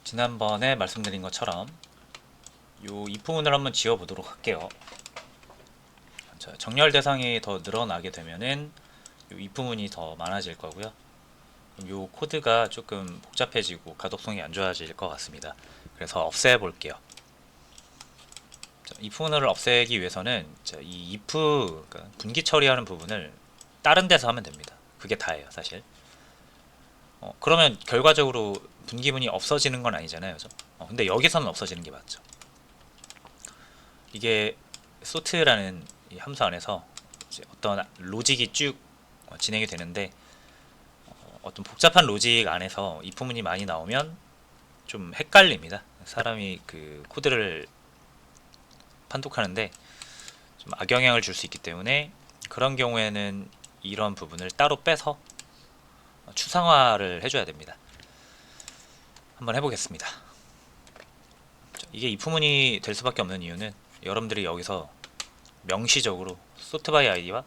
지난번에 말씀드린 것처럼 요 if 문을 한번 지어 보도록 할게요. 자, 정렬 대상이 더 늘어나게 되면은 요 if문이 더 많아질 거고요. 그럼 요 코드가 조금 복잡해지고 가독성이 안 좋아질 것 같습니다. 그래서 없애 볼게요. if문을 없애기 위해서는 이 if 그러니까 분기 처리하는 부분을 다른 데서 하면 됩니다. 그게 다예요, 사실. 그러면 결과적으로 분기문이 없어지는 건 아니잖아요, 그죠? 근데 여기서는 없어지는 게 맞죠. 이게 sort라는 이 함수 안에서 이제 어떤 로직이 쭉 진행이 되는데 어떤 복잡한 로직 안에서 if문이 많이 나오면 좀 헷갈립니다. 사람이 그 코드를 판독하는데 좀 악영향을 줄 수 있기 때문에 그런 경우에는 이런 부분을 따로 빼서 추상화를 해줘야 됩니다. 한번 해보겠습니다. 이게 if문이 될 수밖에 없는 이유는 여러분들이 여기서 명시적으로 sort by id와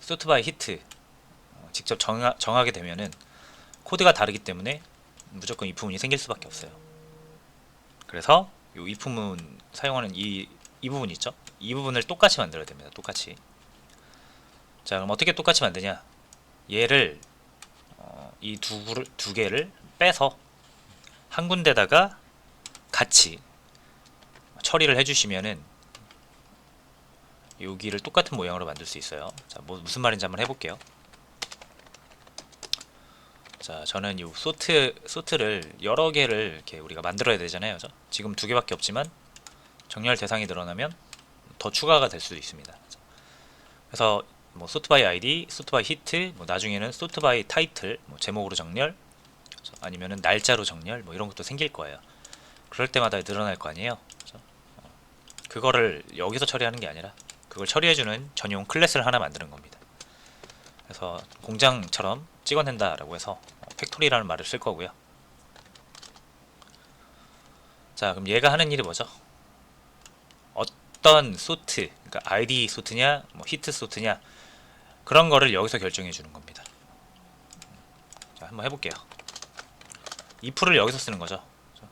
sort by hit 직접 정하게 되면은 코드가 다르기 때문에 무조건 if문이 생길 수밖에 없어요. 그래서 이 if문 사용하는 이 부분 있죠? 이 부분을 똑같이 만들어야 됩니다. 똑같이. 자, 그럼 어떻게 똑같이 만드냐? 얘를 이 두 개를 빼서 한 군데다가 같이 처리를 해주시면은 여기를 똑같은 모양으로 만들 수 있어요. 자, 무슨 말인지 한번 해볼게요. 자, 저는 이 소트를 여러 개를 이렇게 우리가 만들어야 되잖아요. 그죠? 지금 두 개밖에 없지만 정렬 대상이 늘어나면 더 추가가 될 수도 있습니다. 그래서 뭐 sort by id, sort by hit, 뭐 나중에는 sort by title, 뭐 제목으로 정렬, 아니면은 날짜로 정렬, 뭐 이런 것도 생길 거예요. 그럴 때마다 늘어날 거 아니에요. 그죠? 그거를 여기서 처리하는 게 아니라 그걸 처리해주는 전용 클래스를 하나 만드는 겁니다. 그래서 공장처럼 찍어낸다라고 해서 팩토리라는 말을 쓸 거고요. 자, 그럼 얘가 하는 일이 뭐죠? 어떤 소트, 그러니까 id 소트냐, 뭐 히트 소트냐 그런 거를 여기서 결정해 주는 겁니다. 자, 한번 해볼게요. if를 여기서 쓰는 거죠.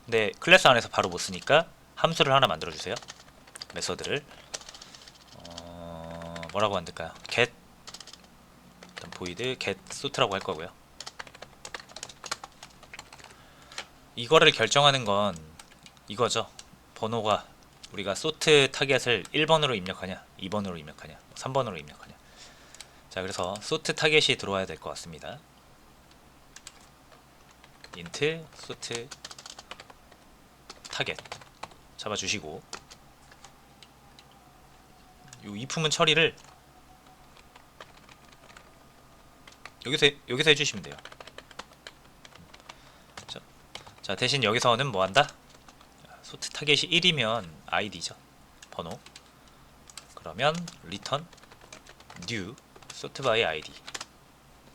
근데 클래스 안에서 바로 못 쓰니까 함수를 하나 만들어 주세요. 메서드를 뭐라고 만들까요? get 일단 void get sort라고 할 거고요. 이거를 결정하는 건 이거죠. 번호가 우리가 sort 타겟을 1번으로 입력하냐, 2번으로 입력하냐, 3번으로 입력하냐. 자, 그래서 sort 타겟이 들어와야 될 것 같습니다. int sort 타겟 잡아주시고 이 if문 처리를 여기서 해주시면 돼요. 자, 대신 여기서는 뭐 한다? sort 타겟이 1이면 id죠. 번호. 그러면 return new sort by id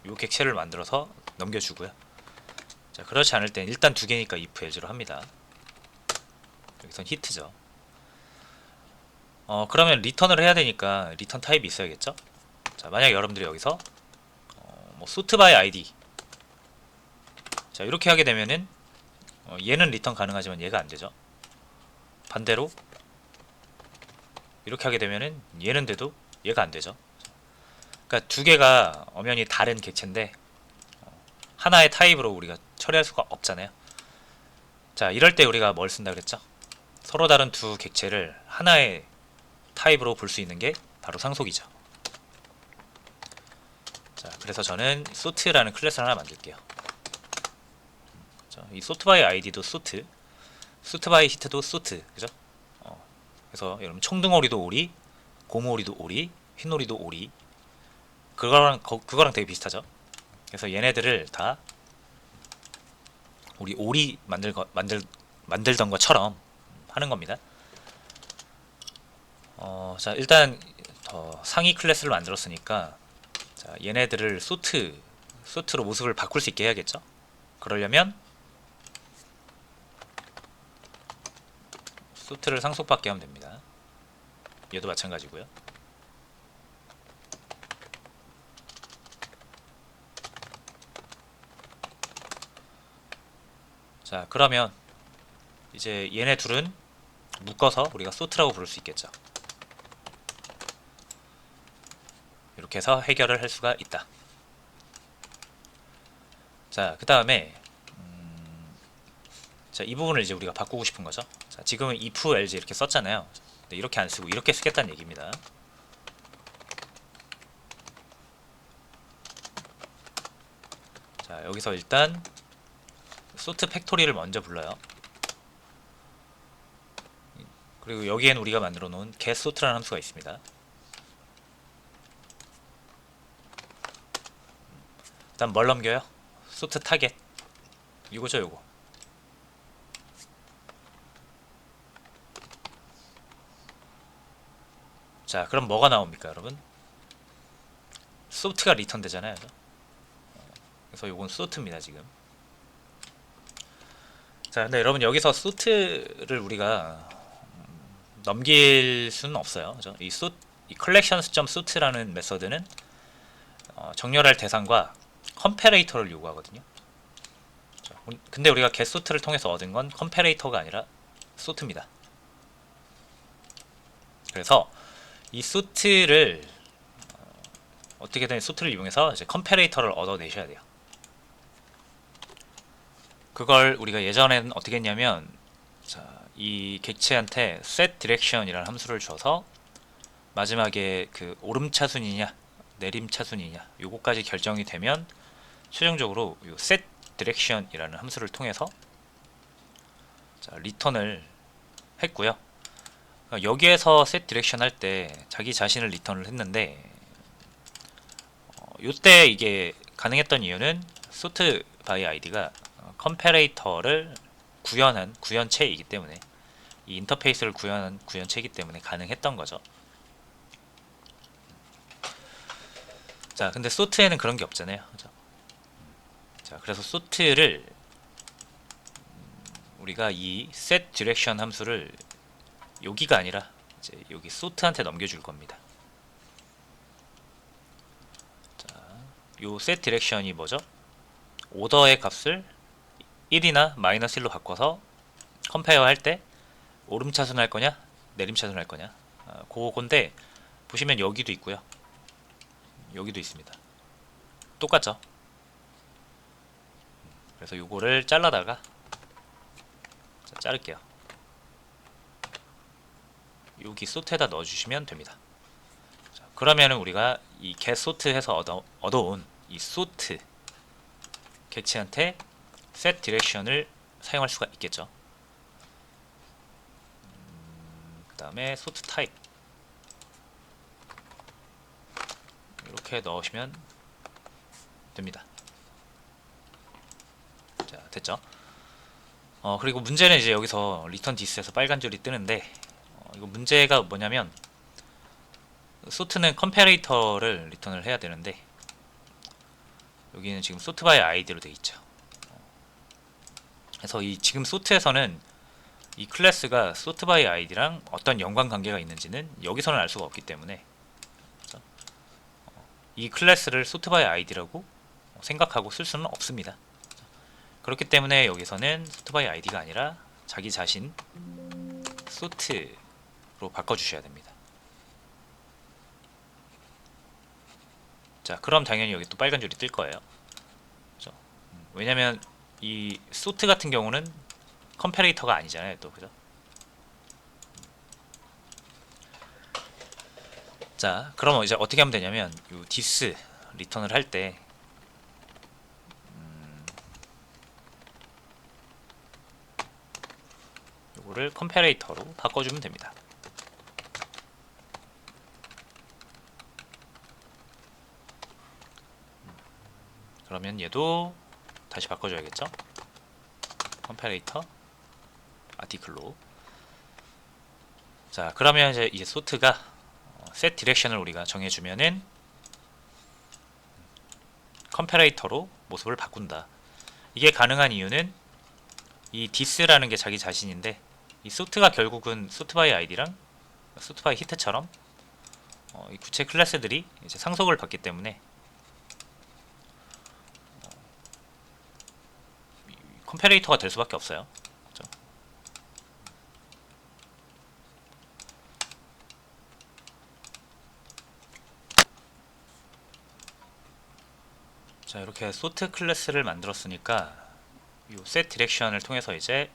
요 객체를 만들어서 넘겨주고요. 자, 그렇지 않을 땐 일단 두 개니까 if else로 합니다. 여기선 hit죠. 그러면 리턴을 해야 되니까 리턴 타입이 있어야겠죠. 자, 만약 여러분들이 여기서 뭐 sort by id 자, 이렇게 하게 되면은 얘는 리턴 가능하지만 얘가 안 되죠. 반대로 이렇게 하게 되면은 얘는 돼도 얘가 안 되죠. 그러니까 두 개가 엄연히 다른 객체인데 하나의 타입으로 우리가 처리할 수가 없잖아요. 자, 이럴 때 우리가 뭘 쓴다 그랬죠? 서로 다른 두 객체를 하나의 타입으로 볼 수 있는 게 바로 상속이죠. 자, 그래서 저는 sort라는 클래스를 하나 만들게요. 이 sort by id도 sort, sort by hit도 sort, 그죠? 그래서 여러분 청둥오리도 오리, 고무오리도 오리, 흰오리도 오리, 그거랑 되게 비슷하죠. 그래서 얘네들을 다 우리 오리 만들던 것처럼 하는 겁니다. 자, 일단 상위 클래스를 만들었으니까 자, 얘네들을 sort로 모습을 바꿀 수 있게 해야겠죠. 그러려면 sort를 상속받게 하면 됩니다. 얘도 마찬가지고요. 자, 그러면 이제 얘네 둘은 묶어서 우리가 소트라고 부를 수 있겠죠. 이렇게 해서 해결을 할 수가 있다. 자, 그 다음에 자, 이 부분을 이제 우리가 바꾸고 싶은 거죠. 자, 지금은 if, else 이렇게 썼잖아요. 근데 이렇게 안 쓰고 이렇게 쓰겠다는 얘기입니다. 자, 여기서 일단 sort 팩토리를 먼저 불러요. 그리고 여기엔 우리가 만들어 놓은 getSort라는 함수가 있습니다. 일단 뭘 넘겨요? sort target. 이거죠, 요거. 자, 그럼 뭐가 나옵니까, 여러분? sort가 리턴 되잖아요. 그래서 요건 sort입니다, 지금. 자, 근데 여러분 여기서 sort를 우리가 넘길 수는 없어요. 그죠? 이 collections.sort라는 메서드는 정렬할 대상과 컴패레이터를 요구하거든요. 자, 근데 우리가 getSort를 통해서 얻은 건 컴패레이터가 아니라 sort입니다. 그래서 이 sort를 어떻게든 sort를 이용해서 이제 컴패레이터를 얻어내셔야 돼요. 그걸 우리가 예전에는 어떻게 했냐면, 자, 이 객체한테 set direction이라는 함수를 줘서 마지막에 그 오름 차순이냐 내림 차순이냐 요거까지 결정이 되면 최종적으로 요 set direction이라는 함수를 통해서 자, 리턴을 했고요. 여기에서 set direction 할 때 자기 자신을 리턴을 했는데 요때 이게 가능했던 이유는 sort by id가 컴패레이터를 구현한 구현체이기 때문에, 이 인터페이스를 구현한 구현체이기 때문에 가능했던 거죠. 자, 근데 sort에는 그런 게 없잖아요. 그죠? 자, 그래서 sort를 우리가 이 set direction 함수를 여기가 아니라 이제 여기 sort한테 넘겨줄 겁니다. 자, 요 set direction이 뭐죠? 오더의 값을 1이나 -1로 바꿔서 컴페어 할 때 오름차순 할 거냐 내림차순 할 거냐, 그건데 보시면 여기도 있고요, 여기도 있습니다. 똑같죠? 그래서 요거를 잘라다가 자, 자를게요. 여기 sort에다 넣어주시면 됩니다. 자, 그러면은 우리가 이 getSort 해서 얻어온 이 sort 객체한테 set direction을 사용할 수가 있겠죠. 그 다음에 sort type 이렇게 넣으시면 됩니다. 자, 됐죠? 그리고 문제는 이제 여기서 return this에서 빨간 줄이 뜨는데, 이거 문제가 뭐냐면 sort는 컴패레이터를 리턴을 해야 되는데 여기는 지금 sort by id로 되어 있죠. 그래서 이 지금 sort에서는 이 클래스가 sort by id랑 어떤 연관관계가 있는지는 여기서는 알 수가 없기 때문에, 그렇죠? 이 클래스를 sort by id라고 생각하고 쓸 수는 없습니다. 그렇기 때문에 여기서는 sort by id가 아니라 자기 자신 sort로 바꿔주셔야 됩니다. 자, 그럼 당연히 여기 또 빨간 줄이 뜰 거예요. 그렇죠? 왜냐면 이 sort 같은 경우는 컴패레이터가 아니잖아요, 또. 그죠? 자, 그럼 이제 어떻게 하면 되냐면 요 this 리턴을 할 때 요거를 컴패레이터로 바꿔주면 됩니다. 그러면 얘도 다시 바꿔줘야겠죠? 컴패레이터 아티클로. 자, 그러면 이제 이 sort가 set direction을 우리가 정해주면은 컴패레이터로 모습을 바꾼다. 이게 가능한 이유는 이 this라는 게 자기 자신인데, 이 sort가 결국은 sort by id랑 sort by hit처럼 이 구체 클래스들이 이제 상속을 받기 때문에 컴패레이터가 될 수밖에 없어요. 그렇죠? 자, 이렇게 소트 클래스를 만들었으니까 이 set 디렉션을 통해서 이제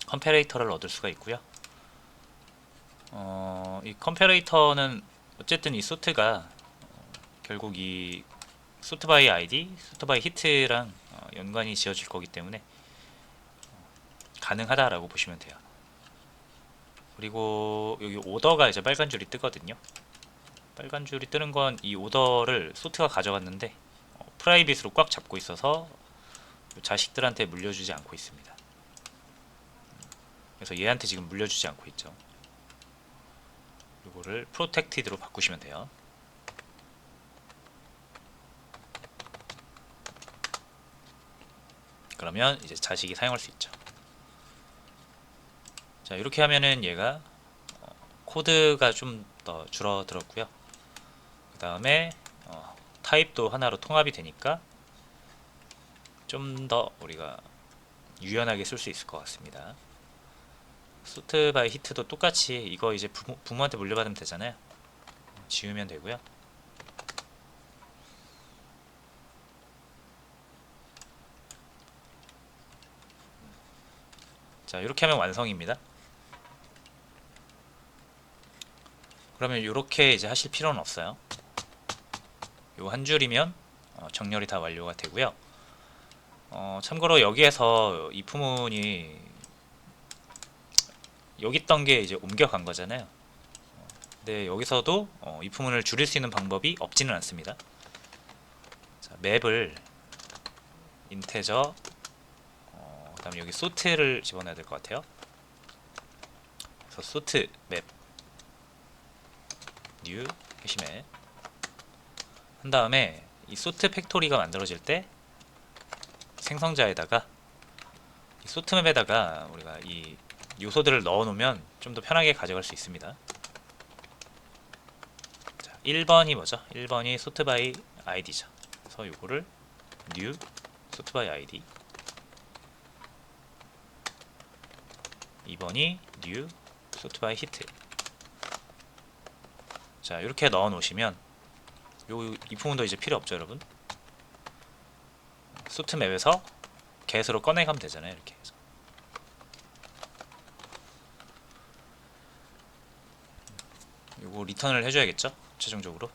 컴패레이터를 얻을 수가 있고요. 이 컴패레이터는 어쨌든 이 소트가 결국 이 소트 바이 아이디, 소트 바이 히트랑 연관이 지어질 거기 때문에 가능하다라고 보시면 돼요. 그리고 여기 오더가 이제 빨간 줄이 뜨거든요. 빨간 줄이 뜨는 건 이 오더를 소트가 가져갔는데 프라이빗으로 꽉 잡고 있어서 자식들한테 물려주지 않고 있습니다. 그래서 얘한테 지금 물려주지 않고 있죠. 이거를 프로텍티드로 바꾸시면 돼요. 그러면 이제 자식이 사용할 수 있죠. 자, 이렇게 하면은 얘가 코드가 좀 더 줄어들었고요. 그 다음에 타입도 하나로 통합이 되니까 좀 더 우리가 유연하게 쓸 수 있을 것 같습니다. 소트 바이 히트도 똑같이 이거 이제 부모한테 물려받으면 되잖아요. 지우면 되고요. 자, 이렇게 하면 완성입니다. 그러면 이렇게 이제 하실 필요는 없어요. 요 한 줄이면 정렬이 다 완료가 되고요. 참고로 여기에서 이 부문이 여기 있던 게 이제 옮겨간 거잖아요. 근데 여기서도 이 부문을 줄일 수 있는 방법이 없지는 않습니다. 자, 맵을 인테저 그 다음에 여기 소트를 집어넣어야 될 것 같아요. 그래서 소트 맵 뉴 해시맵 한 다음에 이 소트 팩토리가 만들어질 때 생성자에다가 이 소트맵에다가 우리가 이 요소들을 넣어 놓으면 좀 더 편하게 가져갈 수 있습니다. 자, 1번이 뭐죠? 1번이 소트 바이 아이디죠. 그래서 요거를 new 소트 바이 아이디, 2번이 new 소트 바이 히트. 자, 이렇게 넣어 놓으시면 이 부분도 이제 필요 없죠, 여러분. 소트 맵에서 get으로 꺼내가면 되잖아요, 이렇게 해서. 요거 리턴을 해줘야겠죠, 최종적으로.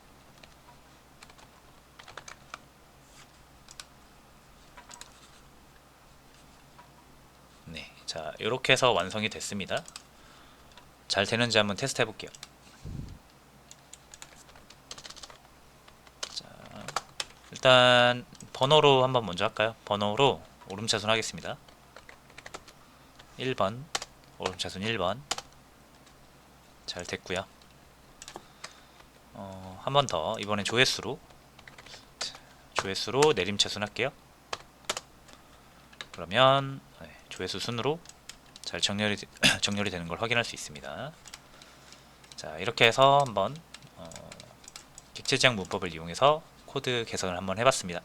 네, 자, 이렇게 해서 완성이 됐습니다. 잘 되는지 한번 테스트 해볼게요. 자, 일단 번호로 한번 먼저 할까요? 번호로 오름차순 하겠습니다. 1번 오름차순 1번 잘 됐고요. 한 번 더, 이번엔 조회수로 내림차순 할게요. 그러면 조회수 순으로 잘 정렬이 되는 걸 확인할 수 있습니다. 자, 이렇게 해서 한번 객체지향 문법을 이용해서 코드 개선을 한번 해봤습니다.